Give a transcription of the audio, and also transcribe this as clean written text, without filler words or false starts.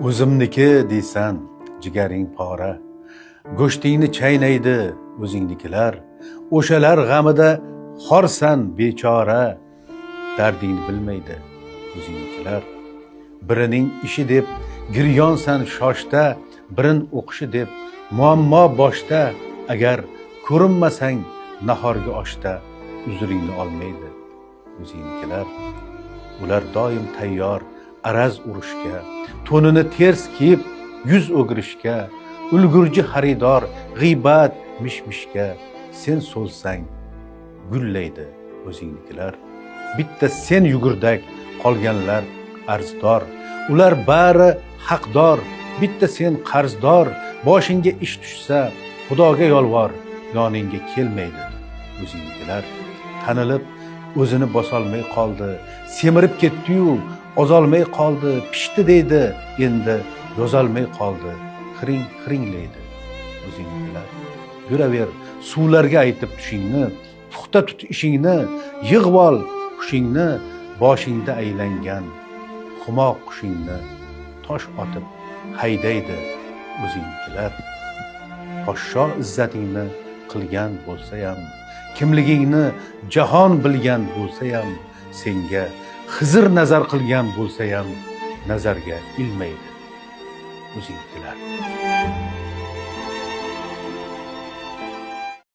O'zimniki deysan, jigaring pora, go'shtingni chaynaydi o'zingnikilar. O'shalar g'amida xorsan bechora, dardingni bilmaydi o'zingnikilar. Birining ishi deb giryonsan shoshda, birin o'qishi deb muammo boshda. Agar ko'rinmasang nahorga oshda, uzringni olmaydi o'zingnikilar. Ular doim tayyor araz urushga, to'nini ters kiyib yuz o'girishga, ulgurji xaridor g'iybat mishmishga. Sen so'zsang gullaydi o'zingnikilar. Bitta sen yugurdak, qolganlar arzdor. Ular bari haqdor, bitta sen qarzdor. Boshingga ish tushsa Xudoga yolvor, yoningga kelmaydi o'zingnikilar. Tanilib o'zini bosolmay qoldi, semirib ketdi-yu ozolmay qoldi. Pishdi deydi, endi yozolmay qoldi, xiringlaydi o'zingnikilar. Yuraver suvlarga aytib tushingni, puxta tut ishingni, yig'vol hushingni. Boshingda aylangan xumo qushingni tosh otib haydaydi o'zingnikilar. Poshsho izzatingni qilgan bo'lsayam, kimligingni jahon bilgan bo'lsayam, senga Xizr nazar qilgan bo'lsayam, nazarga ilmaydi o'zingnikilar.